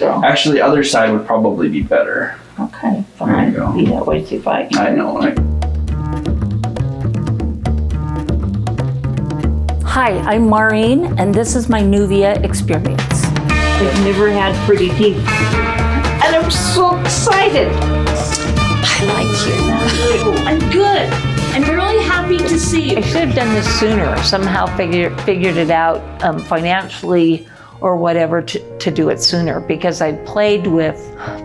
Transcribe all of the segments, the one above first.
go. Actually, other side would probably be better. Okay, fine. There you go. Be that way, see if I can. I know. Hi, I'm Maureen, and this is my Nuvia experience. I've never had pretty teeth, and I'm so excited. I like you. I'm good. I'm really happy to see you. I should have done this sooner, somehow figured it out financially or whatever to do it sooner, because I played with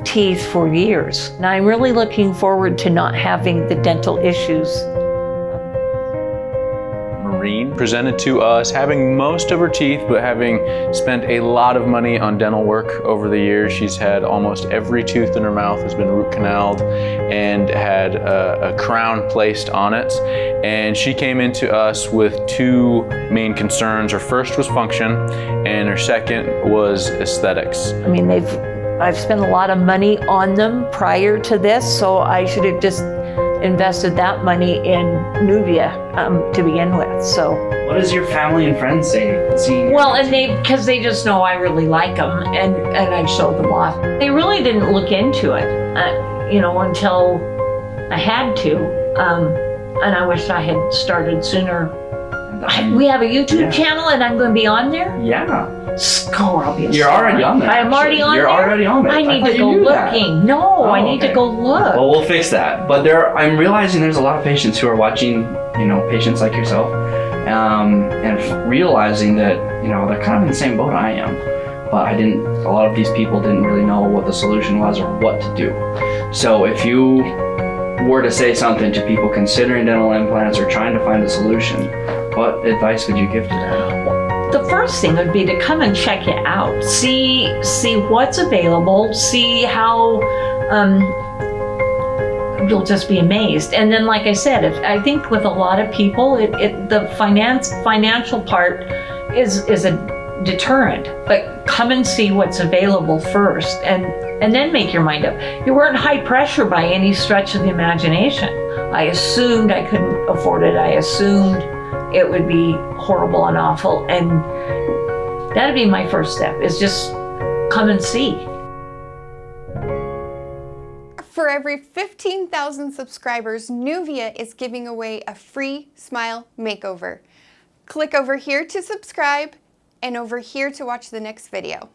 teeth for years. Now I'm really looking forward to not having the dental issues. Maureen presented to us having most of her teeth, but having spent a lot of money on dental work over the years. She's had almost every tooth in her mouth has been root canaled and had a crown placed on it. And she came into us with two main concerns. Her first was function, and her second was aesthetics. I mean, I've spent a lot of money on them prior to this, so I should have just invested that money in Nuvia to begin with. So, What does your family and friends say? Seeing well, and because they just know I really like them, and I showed them off. They really didn't look into it, you know, until I had to, and I wish I had started sooner. We have a YouTube channel, and I'm going to be on there. Yeah. Score, I'll be a You're star. already on there. I'm already on there? You're already on there. I need thought to you go knew that. looking. No, Oh, I need okay. to go look. Well, we'll fix that. But I'm realizing there's a lot of patients who are watching, patients like yourself, and realizing that, they're kind of in the same boat I am. But a lot of these people didn't really know what the solution was or what to do. So if you were to say something to people considering dental implants or trying to find a solution, what advice would you give to them? The first thing would be to come and check it out. See what's available, see how, you'll just be amazed. And then, like I said, I think with a lot of people, the financial part is a deterrent. But come and see what's available first, and then make your mind up. You weren't high pressure by any stretch of the imagination. I assumed I couldn't afford it. I assumed it would be horrible and awful, and that'd be my first step, is just come and see. For every 15,000 subscribers, Nuvia is giving away a free smile makeover. Click over here to subscribe and over here to watch the next video.